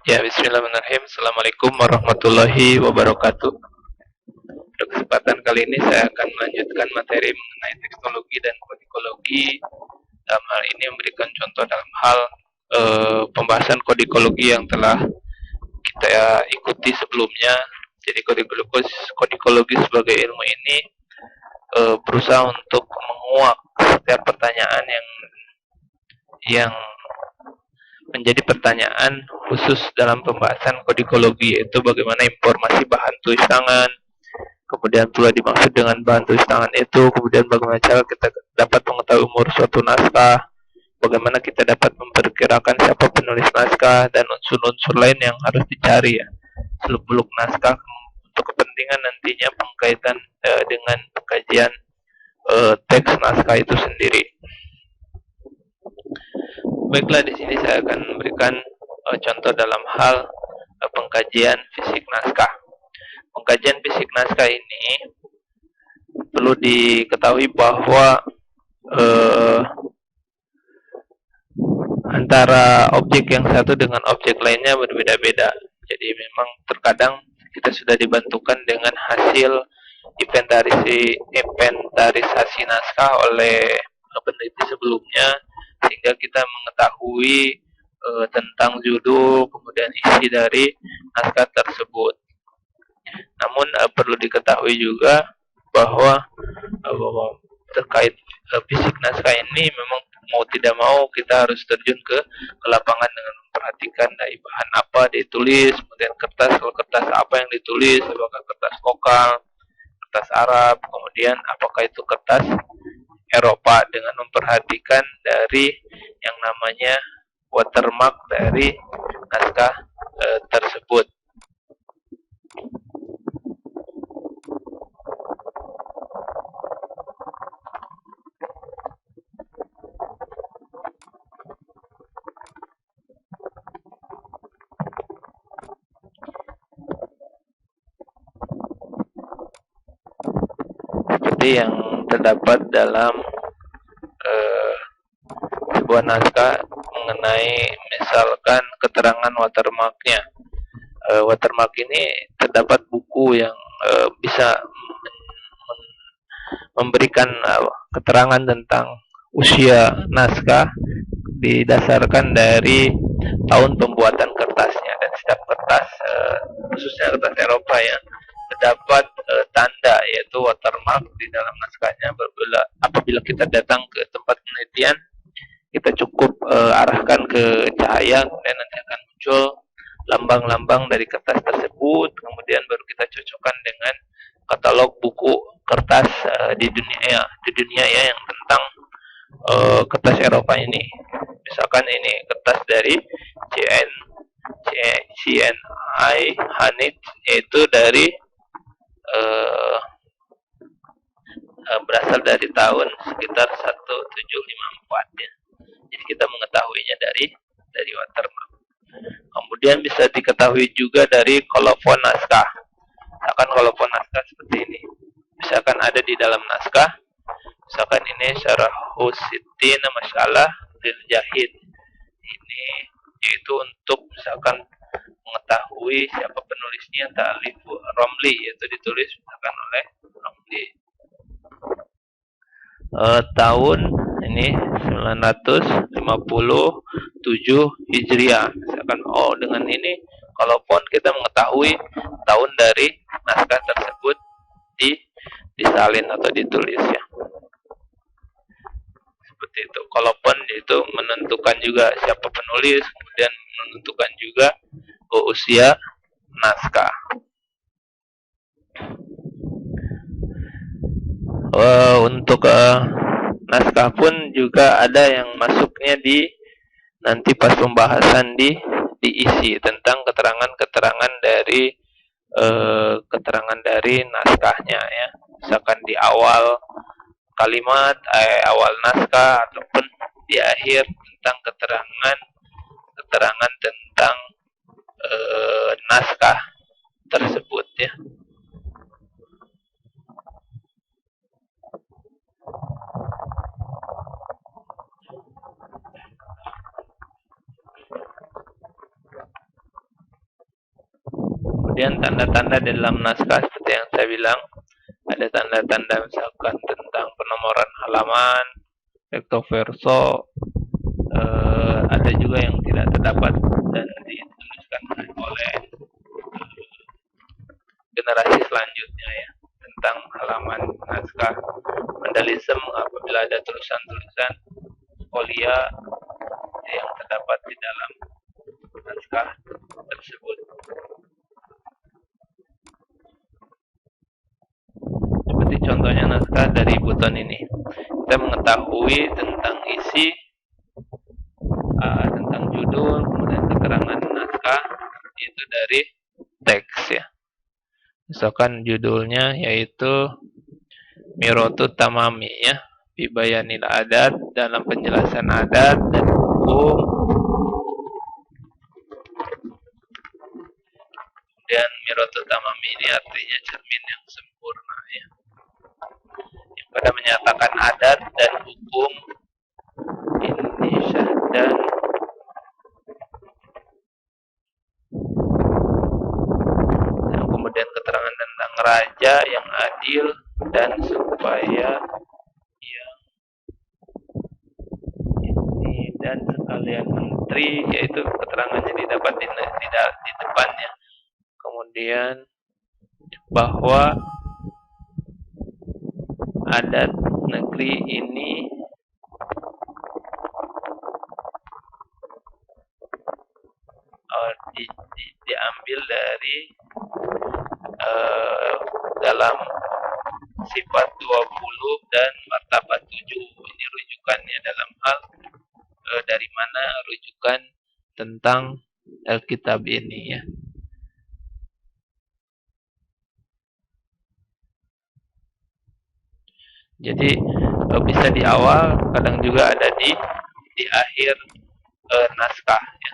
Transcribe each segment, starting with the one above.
Ya, bismillahirrahmanirrahim. Assalamualaikum warahmatullahi wabarakatuh. Pada kesempatan kali ini saya akan melanjutkan materi mengenai teknologi dan kodikologi. Dalam hal ini memberikan contoh dalam hal pembahasan kodikologi yang telah kita ikuti sebelumnya. Jadi kodikologi sebagai ilmu ini berusaha untuk menguak setiap pertanyaan yang menjadi pertanyaan khusus dalam pembahasan kodikologi, yaitu bagaimana informasi bahan tulis tangan, kemudian pula dimaksud dengan bahan tulis tangan itu, kemudian bagaimana cara kita dapat mengetahui umur suatu naskah, bagaimana kita dapat memperkirakan siapa penulis naskah, dan unsur-unsur lain yang harus dicari ya seluk-beluk naskah untuk kepentingan nantinya pengkaitan dengan pengkajian teks naskah itu sendiri. Baiklah, di sini saya akan memberikan contoh dalam hal pengkajian fisik naskah. Pengkajian fisik naskah ini perlu diketahui bahwa antara objek yang satu dengan objek lainnya berbeda-beda. Jadi memang terkadang kita sudah dibantukan dengan hasil inventarisasi naskah oleh peneliti sebelumnya, sehingga kita mengetahui tentang judul, kemudian isi dari naskah tersebut. Namun perlu diketahui juga bahwa terkait fisik naskah ini memang mau tidak mau kita harus terjun ke lapangan dengan memperhatikan dari bahan apa ditulis, kemudian kertas, kalau kertas apa yang ditulis, apakah kertas lokal, kertas Arab, kemudian apakah itu kertas Eropa, dengan memperhatikan dari yang namanya watermark dari naskah tersebut. Seperti yang terdapat dalam sebuah naskah mengenai misalkan keterangan watermarknya. Watermark ini terdapat buku yang bisa memberikan keterangan tentang usia naskah didasarkan dari tahun pembuatan kertasnya, dan setiap kertas khususnya kertas Eropa ya terdapat tanda yaitu watermark di dalam naskahnya. Apabila kita datang ke tempat penelitian, kita cukup arahkan ke cahaya, kemudian nanti akan muncul lambang-lambang dari kertas tersebut, kemudian baru kita cocokkan dengan katalog buku kertas di dunia ya yang tentang kertas Eropa ini. Misalkan ini kertas dari CNI Hanit, yaitu dari berasal dari tahun sekitar 1754 ya. Jadi kita mengetahuinya dari watermark. Kemudian bisa diketahui juga dari kolofon naskah. Misalkan kolofon naskah seperti ini. Misalkan ada di dalam naskah, misalkan ini Syarahu Sittin Masalah Lil Jahid. Ini yaitu untuk misalkan mengetahui siapa penulisnya, Ta'alif Romli, yaitu ditulis misalkan oleh Romli. Tahun ini 957 Hijriah. Misalkan dengan ini kalaupun kita mengetahui tahun dari naskah tersebut disalin atau ditulis ya. Seperti itu. Kalaupun itu menentukan juga siapa penulis, kemudian menentukan juga usia naskah. Untuk naskah pun juga ada yang masuknya di nanti pas pembahasan diisi tentang keterangan dari naskahnya ya. Misalkan di awal kalimat, awal naskah, ataupun di akhir tentang keterangan tentang naskah tersebut ya. Kemudian tanda-tanda dalam naskah seperti yang saya bilang, ada tanda-tanda misalkan tentang penomoran halaman, recto verso, ada juga yang tidak terdapat dan dituliskan oleh generasi selanjutnya ya, tentang halaman naskah. Vandalisme apabila ada tulisan-tulisan spolia yang terdapat di dalam naskah tersebut. Seperti contohnya naskah dari Buton ini, kita mengetahui tentang isi, tentang judul, kemudian keterangan naskah itu dari teks ya. Misalkan judulnya yaitu Mirotu Tamami ya, Bibayanil Adat, dalam penjelasan adat dan hukum. Dan Mirotu Tamami ini artinya cermin yang sempurna ya, yang pada menyatakan adat dan hukum Indonesia dan kemudian keterangan tentang raja yang adil dan supaya yang ini dan sekalian menteri, yaitu keterangannya didapat di depannya. Kemudian bahwa adat negeri ini diambil dari dalam sifat 20 dan martabat 7. Ini rujukannya dalam hal dari mana rujukan tentang Alkitab ini ya. Jadi bisa di awal, kadang juga ada di akhir naskah ya.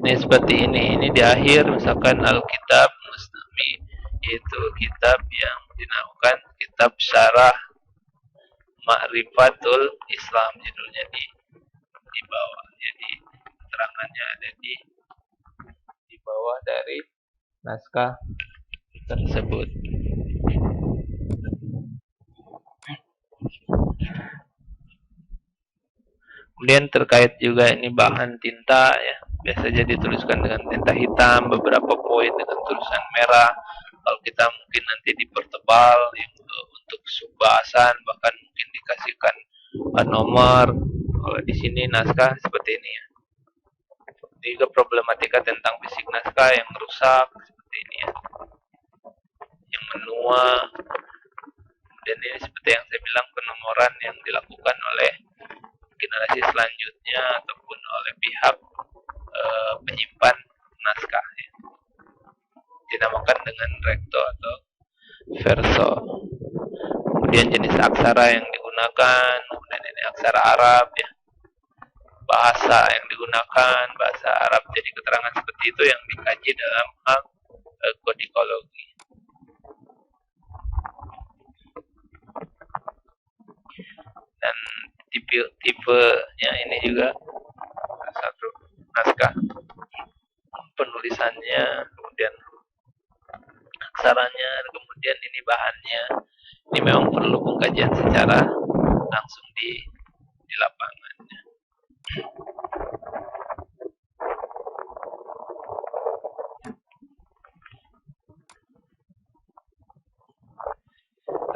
Ini seperti ini di akhir, misalkan Alkitab Musnami, itu kitab yang dinamakan kitab Syarah Ma'rifatul Islam, judulnya di bawah. Jadi keterangannya ada di bawah dari naskah tersebut. Kemudian terkait juga ini bahan tinta ya, biasanya dituliskan dengan tinta hitam, beberapa poin dengan tulisan merah. Kalau kita mungkin nanti dipertebal untuk subbahasan, bahkan mungkin dikasihkan nomor. Kalau di sini naskah seperti ini ya. Juga problematika tentang fisik naskah yang rusak seperti ini ya, yang menua. Dan ini seperti yang saya bilang, penomoran yang dilakukan oleh generasi selanjutnya ataupun oleh pihak penyimpan naskah ya. Dinamakan dengan recto atau verso. Kemudian jenis aksara yang digunakan, kemudian ini aksara Arab ya, bahasa yang digunakan bahasa Arab. Jadi keterangan seperti itu yang dikaji dalam hal kodikologi. Dan tipe-tipenya ini juga satu naskah, penulisannya, kemudian aksaranya, kemudian ini bahannya. Ini memang perlu pengkajian secara langsung di lapangan.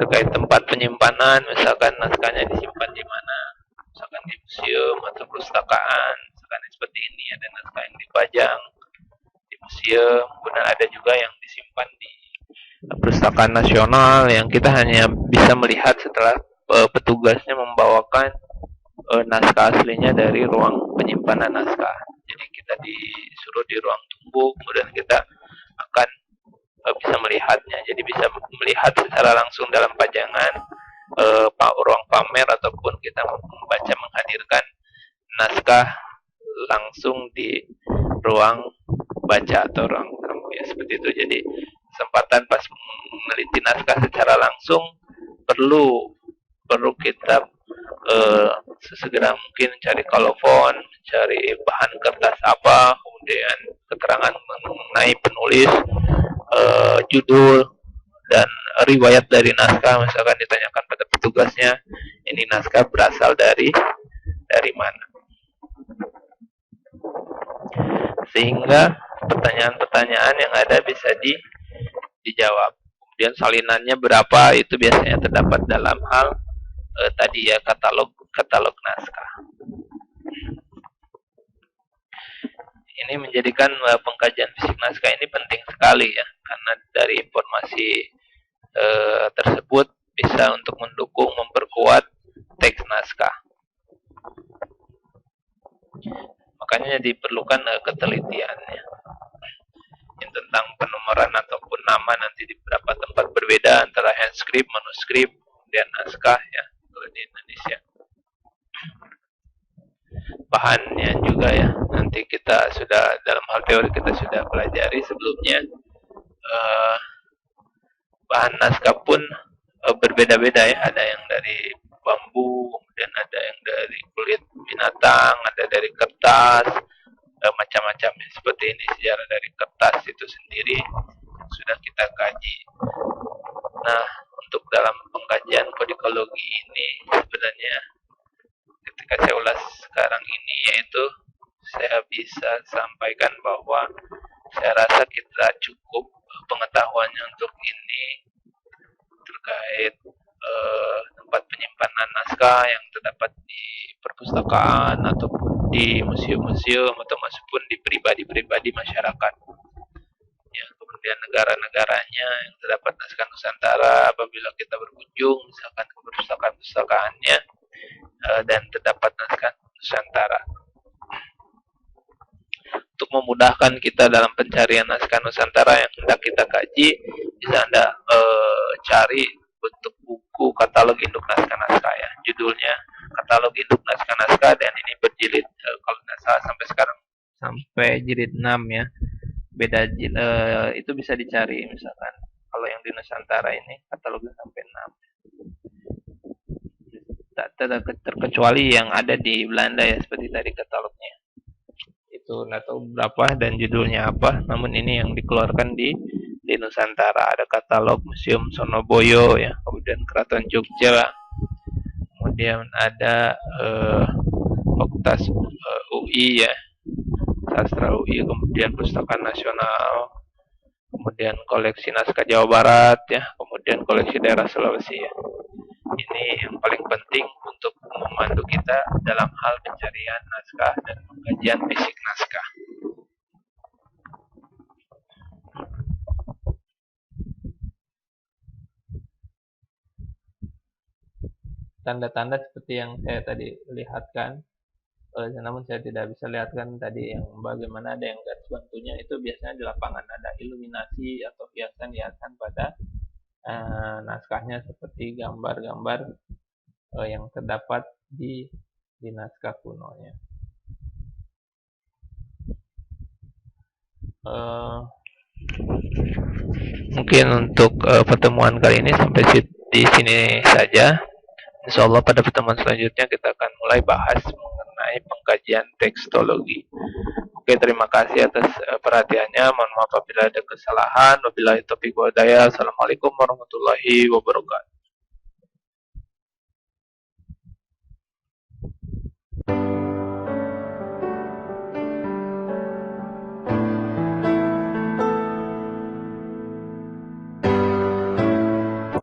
Terkait tempat penyimpanan, misalkan naskahnya disimpan di mana, misalkan di museum atau perpustakaan, misalkan seperti ini ada naskah yang dipajang di museum, kemudian ada juga yang disimpan di perpustakaan nasional yang kita hanya bisa melihat setelah petugasnya membawakan naskah aslinya dari ruang penyimpanan naskah. Jadi kita disuruh di ruang tunggu, kemudian kita akan bisa melihatnya. Jadi bisa melihat secara langsung dalam pajangan ruang pamer, ataupun kita membaca, menghadirkan naskah langsung di ruang baca atau ruang tamu ya, seperti itu. Jadi kesempatan pas meneliti naskah secara langsung perlu kita sesegera mungkin cari kolofon, cari bahan kertas apa, kemudian keterangan mengenai penulis, judul dan riwayat dari naskah. Misalkan ditanyakan pada petugasnya, ini naskah berasal dari mana, sehingga pertanyaan-pertanyaan yang ada bisa dijawab. Kemudian salinannya berapa itu biasanya terdapat dalam hal tadi ya, katalog naskah. Ini menjadikan pengkajian fisik naskah ini penting sekali ya, karena dari informasi tersebut bisa untuk mendukung, memperkuat teks naskah. Makanya diperlukan ketelitiannya. Yang tentang penomoran ataupun nama nanti di beberapa tempat berbeda antara handscript, manuskrip, kemudian naskah ya kalau di Indonesia. Bahannya juga ya, nanti kita sudah dalam hal teori kita sudah pelajari sebelumnya. Bahan naskah pun berbeda-beda ya, ada yang dari bambu, kemudian ada yang dari kulit binatang, ada dari kertas, macam-macam ya. Seperti ini sejarah dari kertas itu sendiri sudah kita kaji. Nah, untuk dalam pengkajian kodikologi ini sebenarnya ketika saya ulas sekarang ini, yaitu saya bisa sampaikan bahwa saya rasa kita cukup pengetahuannya untuk ini terkait tempat penyimpanan naskah yang terdapat di perpustakaan ataupun di museum-museum atau maupun di pribadi-pribadi masyarakat. Ya, kemudian negara-negaranya yang terdapat naskah Nusantara, apabila kita berkunjung misalkan ke perpustakaan-pustakaannya dan terdapat naskah Nusantara. Untuk memudahkan kita dalam pencarian naskah Nusantara yang hendak kita kaji, bisa Anda cari bentuk buku katalog induk naskah-naskah ya. Judulnya katalog induk naskah-naskah, dan ini berjilid kalau tidak salah sampai sekarang sampai jilid 6 ya. Beda itu bisa dicari misalkan kalau yang di Nusantara ini katalognya sampai 6. Tak terkecuali yang ada di Belanda ya, seperti tadi katalognya. Itu nggak tahu berapa dan judulnya apa, namun ini yang dikeluarkan di Nusantara. Ada katalog Museum Sonoboyo ya, kemudian Keraton Jogja, kemudian ada Fakultas UI ya, Sastra UI, kemudian Pustaka Nasional, kemudian koleksi naskah Jawa Barat ya, kemudian koleksi daerah Sulawesi ya. Ini yang paling penting untuk membantu kita dalam hal pencarian naskah dan pengkajian fisik naskah. Tanda-tanda seperti yang saya tadi lihatkan, namun saya tidak bisa lihatkan tadi yang bagaimana ada yang garis bantunya, itu biasanya di lapangan ada iluminasi atau hiasan-hiasan pada naskahnya seperti gambar-gambar yang terdapat di naskah kunonya. Mungkin untuk pertemuan kali ini sampai di sini saja. Insyaallah pada pertemuan selanjutnya kita akan mulai bahas mengenai pengkajian tekstologi. Oke, terima kasih atas perhatiannya. Mohon maaf apabila ada kesalahan. Wabillahi taufiq wal hidayah. Assalamualaikum warahmatullahi wabarakatuh.